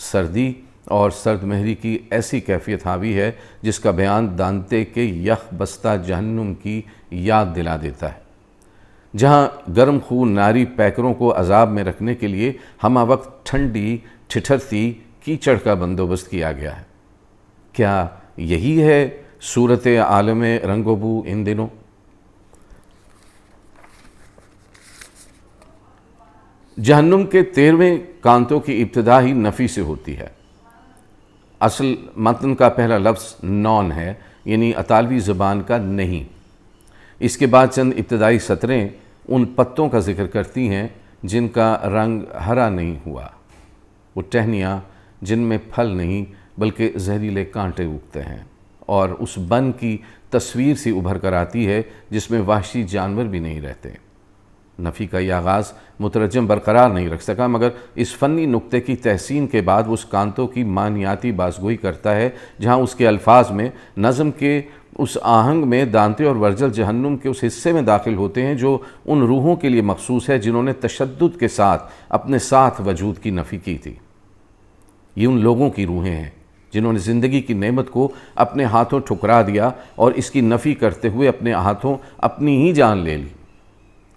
سردی اور سرد مہری کی ایسی کیفیت حاوی ہے جس کا بیان دانتے کے یخ بستہ جہنم کی یاد دلا دیتا ہے، جہاں گرم خون ناری پیکروں کو عذاب میں رکھنے کے لیے ہمہ وقت ٹھنڈی ٹھٹھرتی کیچڑ کا بندوبست کیا گیا ہے۔ کیا یہی ہے صورت عالم رنگ و بو ان دنوں؟ جہنم کے 13ویں کانتوں کی ابتدا ہی نفی سے ہوتی ہے۔ اصل متن کا پہلا لفظ نون ہے، یعنی اطالوی زبان کا نہیں۔ اس کے بعد چند ابتدائی سطریں ان پتوں کا ذکر کرتی ہیں جن کا رنگ ہرا نہیں ہوا، وہ ٹہنیاں جن میں پھل نہیں بلکہ زہریلے کانٹے اگتے ہیں، اور اس بن کی تصویر سی ابھر کر آتی ہے جس میں وحشی جانور بھی نہیں رہتے۔ نفی کا یہ آغاز مترجم برقرار نہیں رکھ سکا، مگر اس فنی نکتے کی تحسین کے بعد وہ اس کانتوں کی معنیاتی بازگوئی کرتا ہے جہاں اس کے الفاظ میں نظم کے اس آہنگ میں دانتے اور ورجل جہنم کے اس حصے میں داخل ہوتے ہیں جو ان روحوں کے لیے مخصوص ہے جنہوں نے تشدد کے ساتھ اپنے ساتھ وجود کی نفی کی تھی۔ یہ ان لوگوں کی روحیں ہیں جنہوں نے زندگی کی نعمت کو اپنے ہاتھوں ٹھکرا دیا اور اس کی نفی کرتے ہوئے اپنے ہاتھوں اپنی ہی جان لے لی۔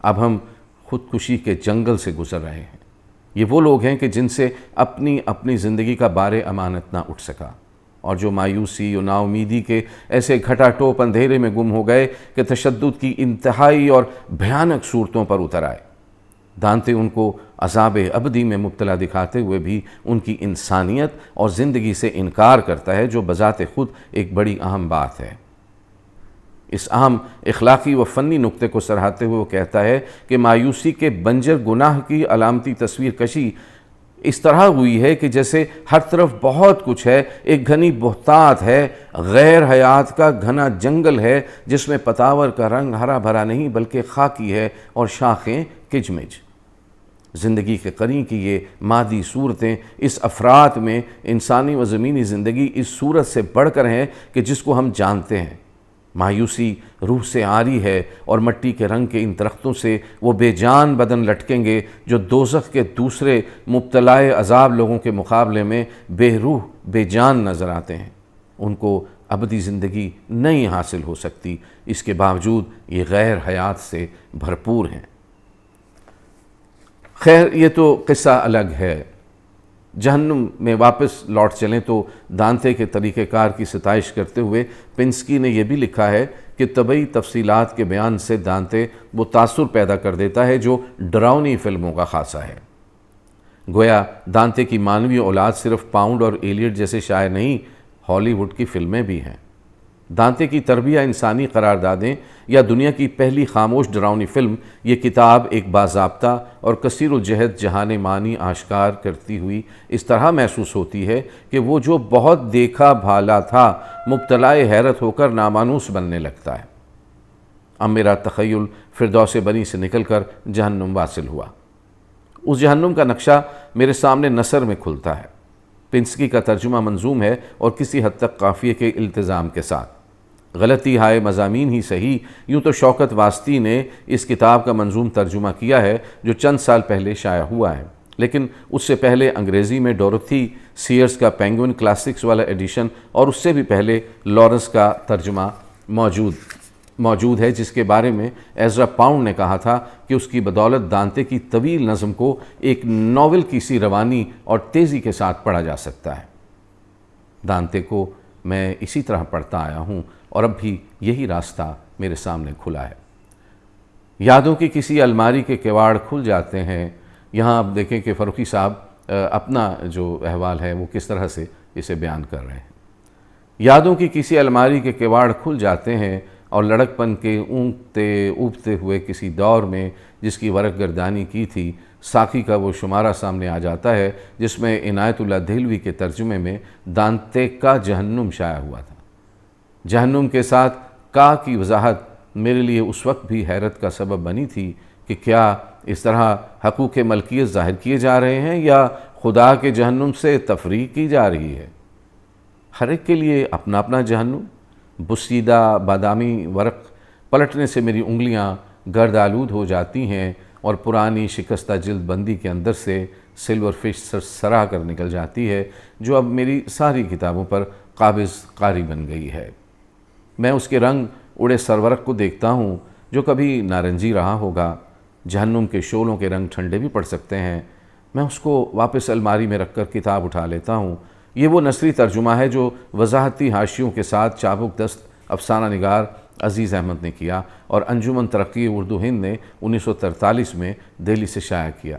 اب ہم خودکشی کے جنگل سے گزر رہے ہیں۔ یہ وہ لوگ ہیں کہ جن سے اپنی زندگی کا بار امانت نہ اٹھ سکا، اور جو مایوسی اور نا امیدی کے ایسے گھٹا ٹوپ اندھیرے میں گم ہو گئے کہ تشدد کی انتہائی اور بھیانک صورتوں پر اتر آئے۔ دانتے ان کو عذاب ابدی میں مبتلا دکھاتے ہوئے بھی ان کی انسانیت اور زندگی سے انکار کرتا ہے، جو بذات خود ایک بڑی اہم بات ہے۔ اس اہم اخلاقی و فنی نکتے کو سراہتے ہوئے وہ کہتا ہے کہ مایوسی کے بنجر گناہ کی علامتی تصویر کشی اس طرح ہوئی ہے کہ جیسے ہر طرف بہت کچھ ہے، ایک گھنی بہتات ہے، غیر حیات کا گھنا جنگل ہے جس میں پتاور کا رنگ ہرا بھرا نہیں بلکہ خاکی ہے اور شاخیں کجمج۔ زندگی کے قرین کی یہ مادی صورتیں اس افراد میں انسانی و زمینی زندگی اس صورت سے بڑھ کر ہیں کہ جس کو ہم جانتے ہیں۔ مایوسی روح سے عاری ہے، اور مٹی کے رنگ کے ان درختوں سے وہ بے جان بدن لٹکیں گے جو دوزخ کے دوسرے مبتلائے عذاب لوگوں کے مقابلے میں بے روح بے جان نظر آتے ہیں۔ ان کو ابدی زندگی نہیں حاصل ہو سکتی، اس کے باوجود یہ غیر حیات سے بھرپور ہیں۔ خیر، یہ تو قصہ الگ ہے۔ جہنم میں واپس لوٹ چلیں تو دانتے کے طریقہ کار کی ستائش کرتے ہوئے پنسکی نے یہ بھی لکھا ہے کہ طبعی تفصیلات کے بیان سے دانتے وہ تاثر پیدا کر دیتا ہے جو ڈراؤنی فلموں کا خاصہ ہے۔ گویا دانتے کی مانوی اولاد صرف پاؤنڈ اور ایلیٹ جیسے شاعر نہیں، ہالی ووڈ کی فلمیں بھی ہیں۔ دانتے کی تربیہ انسانی قراردادیں یا دنیا کی پہلی خاموش ڈراؤنی فلم، یہ کتاب ایک باضابطہ اور کثیر الجہد جہان معنی آشکار کرتی ہوئی اس طرح محسوس ہوتی ہے کہ وہ جو بہت دیکھا بھالا تھا مبتلائے حیرت ہو کر نامانوس بننے لگتا ہے۔ اب میرا تخیل فردوس بنی سے نکل کر جہنم واصل ہوا۔ اس جہنم کا نقشہ میرے سامنے نثر میں کھلتا ہے۔ پنسکی کا ترجمہ منظوم ہے اور کسی حد تک قافیے کے التزام کے ساتھ۔ غلطی ہائے مضامین ہی صحیح، یوں تو شوکت واسطی نے اس کتاب کا منظوم ترجمہ کیا ہے جو چند سال پہلے شائع ہوا ہے، لیکن اس سے پہلے انگریزی میں ڈورتھی سیئرز کا پینگوئن کلاسکس والا ایڈیشن اور اس سے بھی پہلے لارنس کا ترجمہ موجود ہے، جس کے بارے میں ایزرا پاؤنڈ نے کہا تھا کہ اس کی بدولت دانتے کی طویل نظم کو ایک ناول کی سی روانی اور تیزی کے ساتھ پڑھا جا سکتا ہے۔ دانتے کو میں اسی طرح پڑھتا آیا ہوں اور اب بھی یہی راستہ میرے سامنے کھلا ہے۔ یادوں کی کسی الماری کے کواڑ کھل جاتے ہیں۔ یہاں آپ دیکھیں کہ فروخی صاحب اپنا جو احوال ہے وہ کس طرح سے اسے بیان کر رہے ہیں۔ یادوں کی کسی الماری کے کواڑ کھل جاتے ہیں اور لڑکپن کے اونگتے اوبتے ہوئے کسی دور میں جس کی ورق گردانی کی تھی، ساقی کا وہ شمارہ سامنے آ جاتا ہے جس میں عنایت اللہ دہلوی کے ترجمے میں دانتے کا جہنم شائع ہوا تھا۔ جہنم کے ساتھ کا کی وضاحت میرے لیے اس وقت بھی حیرت کا سبب بنی تھی کہ کیا اس طرح حقوق ملکیت ظاہر کیے جا رہے ہیں یا خدا کے جہنم سے تفریق کی جا رہی ہے؟ ہر ایک کے لیے اپنا اپنا جہنم۔ بسیدہ بادامی ورق پلٹنے سے میری انگلیاں گرد آلود ہو جاتی ہیں اور پرانی شکستہ جلد بندی کے اندر سے سلور فش سرسرا کر نکل جاتی ہے، جو اب میری ساری کتابوں پر قابض قاری بن گئی ہے۔ میں اس کے رنگ اڑے سرورق کو دیکھتا ہوں جو کبھی نارنجی رہا ہوگا، جہنم کے شعلوں کے رنگ ٹھنڈے بھی پڑ سکتے ہیں۔ میں اس کو واپس الماری میں رکھ کر کتاب اٹھا لیتا ہوں۔ یہ وہ نثری ترجمہ ہے جو وضاحتی حاشیوں کے ساتھ چابک دست افسانہ نگار عزیز احمد نے کیا اور انجمن ترقی اردو ہند نے 1943 میں دہلی سے شائع کیا۔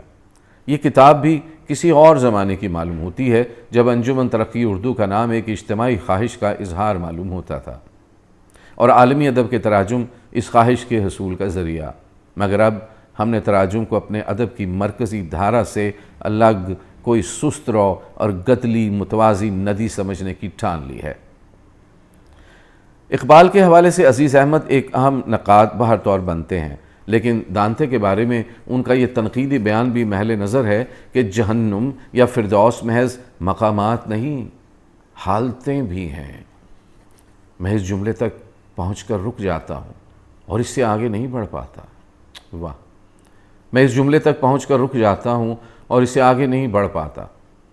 یہ کتاب بھی کسی اور زمانے کی معلوم ہوتی ہے جب انجمن ترقی اردو کا نام ایک اجتماعی خواہش کا اظہار معلوم ہوتا تھا اور عالمی ادب کے تراجم اس خواہش کے حصول کا ذریعہ، مگر اب ہم نے تراجم کو اپنے ادب کی مرکزی دھارا سے الگ کوئی سست رو اور گدلی متوازی ندی سمجھنے کی ٹھان لی ہے۔ اقبال کے حوالے سے عزیز احمد ایک اہم نقاد بہر طور بنتے ہیں، لیکن دانتے کے بارے میں ان کا یہ تنقیدی بیان بھی محل نظر ہے کہ جہنم یا فردوس محض مقامات نہیں، حالتیں بھی ہیں۔ میں اس جملے تک پہنچ کر رک جاتا ہوں اور اس سے آگے نہیں بڑھ پاتا۔ واہ! میں اس جملے تک پہنچ کر رک جاتا ہوں اور اس سے آگے نہیں بڑھ پاتا۔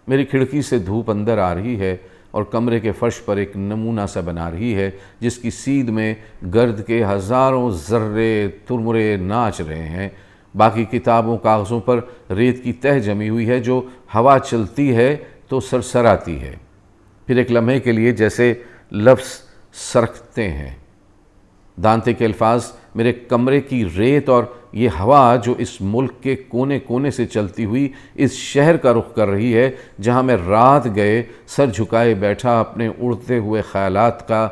میری کھڑکی سے دھوپ اندر آ رہی ہے اور کمرے کے فرش پر ایک نمونہ سا بنا رہی ہے جس کی سیدھ میں گرد کے ہزاروں ذرے ترمرے ناچ رہے ہیں۔ باقی کتابوں کاغذوں پر ریت کی تہ جمی ہوئی ہے جو ہوا چلتی ہے تو سرسراتی ہے، پھر ایک لمحے کے لیے جیسے لفظ سرکتے ہیں۔ دانتے کے الفاظ میرے کمرے کی ریت اور یہ ہوا جو اس ملک کے کونے کونے سے چلتی ہوئی اس شہر کا رخ کر رہی ہے جہاں میں رات گئے سر جھکائے بیٹھا اپنے اڑتے ہوئے خیالات کا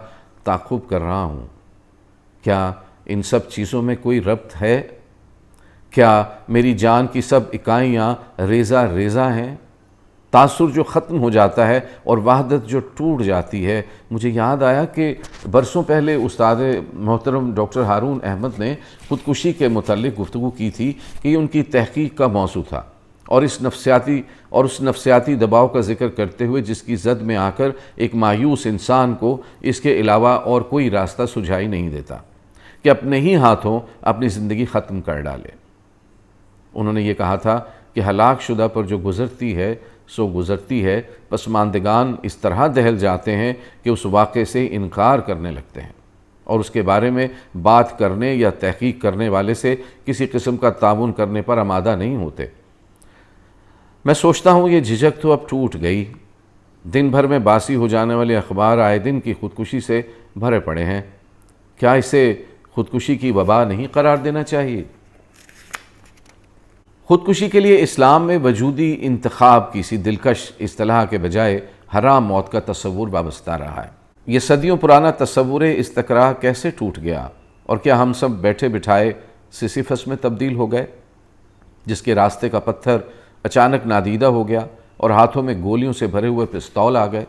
تعاقب کر رہا ہوں۔ کیا ان سب چیزوں میں کوئی ربط ہے؟ کیا میری جان کی سب اکائیاں ریزہ ریزہ ہیں؟ تاثر جو ختم ہو جاتا ہے اور وحدت جو ٹوٹ جاتی ہے۔ مجھے یاد آیا کہ برسوں پہلے استاد محترم ڈاکٹر ہارون احمد نے خودکشی کے متعلق گفتگو کی تھی کہ یہ ان کی تحقیق کا موضوع تھا، اور اس نفسیاتی دباؤ کا ذکر کرتے ہوئے جس کی زد میں آ کر ایک مایوس انسان کو اس کے علاوہ اور کوئی راستہ سجھائی نہیں دیتا کہ اپنے ہی ہاتھوں اپنی زندگی ختم کر ڈالے۔ انہوں نے یہ کہا تھا کہ ہلاک شدہ پر جو گزرتی ہے سو گزرتی ہے، پسماندگان اس طرح دہل جاتے ہیں کہ اس واقعے سے انکار کرنے لگتے ہیں اور اس کے بارے میں بات کرنے یا تحقیق کرنے والے سے کسی قسم کا تعاون کرنے پر آمادہ نہیں ہوتے۔ میں سوچتا ہوں یہ جھجک تو اب ٹوٹ گئی۔ دن بھر میں باسی ہو جانے والے اخبار آئے دن کی خودکشی سے بھرے پڑے ہیں۔ کیا اسے خودکشی کی وبا نہیں قرار دینا چاہیے؟ خودکشی کے لیے اسلام میں وجودی انتخاب کی سی دلکش اصطلاح کے بجائے حرام موت کا تصور وابستہ رہا ہے۔ یہ صدیوں پرانا تصور استقراء کیسے ٹوٹ گیا، اور کیا ہم سب بیٹھے بٹھائے سیسیفس میں تبدیل ہو گئے جس کے راستے کا پتھر اچانک نادیدہ ہو گیا اور ہاتھوں میں گولیوں سے بھرے ہوئے پستول آ گئے؟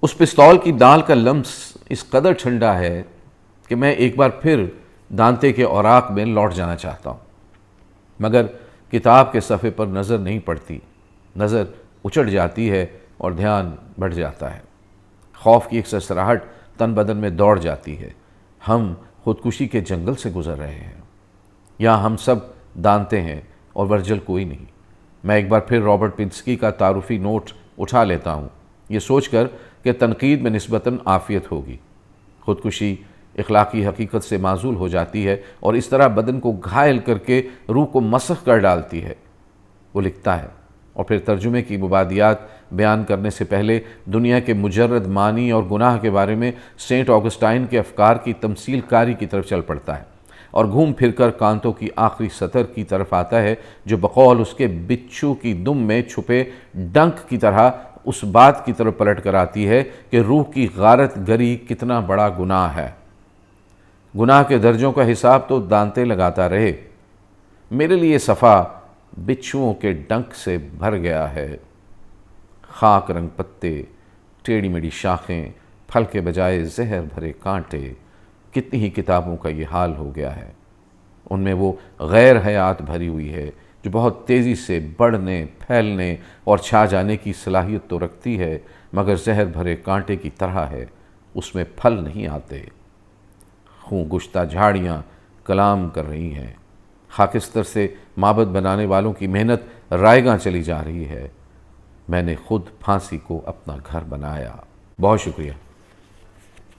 اس پستول کی ڈال کا لمس اس قدر ٹھنڈا ہے کہ میں ایک بار پھر دانتے کے اوراق میں لوٹ جانا چاہتا ہوں، مگر کتاب کے صفحے پر نظر نہیں پڑتی، نظر اچڑ جاتی ہے اور دھیان بڑھ جاتا ہے۔ خوف کی ایک سرسراہٹ تن بدن میں دوڑ جاتی ہے۔ ہم خودکشی کے جنگل سے گزر رہے ہیں، یہاں ہم سب دانتے ہیں اور ورجل کوئی نہیں۔ میں ایک بار پھر رابرٹ پنسکی کا تعارفی نوٹ اٹھا لیتا ہوں، یہ سوچ کر کہ تنقید میں نسبتاً عافیت ہوگی۔ خودکشی اخلاقی حقیقت سے معزول ہو جاتی ہے اور اس طرح بدن کو گھائل کر کے روح کو مسخ کر ڈالتی ہے۔ وہ لکھتا ہے اور پھر ترجمے کی مبادیات بیان کرنے سے پہلے دنیا کے مجرد معنی اور گناہ کے بارے میں سینٹ آگسٹائن کے افکار کی تمثیل کاری کی طرف چل پڑتا ہے اور گھوم پھر کر کانتوں کی آخری سطر کی طرف آتا ہے جو بقول اس کے بچھو کی دم میں چھپے ڈنک کی طرح اس بات کی طرف پلٹ کر آتی ہے کہ روح کی غارت گری کتنا بڑا گناہ ہے۔ گناہ کے درجوں کا حساب تو دانتے لگاتا رہے، میرے لیے صفحہ بچھوؤں کے ڈنک سے بھر گیا ہے۔ خاک رنگ پتے، ٹیڑھی میڑھی شاخیں، پھل کے بجائے زہر بھرے کانٹے، کتنی ہی کتابوں کا یہ حال ہو گیا ہے۔ ان میں وہ غیر حیات بھری ہوئی ہے جو بہت تیزی سے بڑھنے، پھیلنے اور چھا جانے کی صلاحیت تو رکھتی ہے، مگر زہر بھرے کانٹے کی طرح ہے، اس میں پھل نہیں آتے۔ خون گشتہ جھاڑیاں کلام کر رہی ہیں، خاکستر سے معبد بنانے والوں کی محنت رائیگاں چلی جا رہی ہے۔ میں نے خود پھانسی کو اپنا گھر بنایا۔ بہت شکریہ۔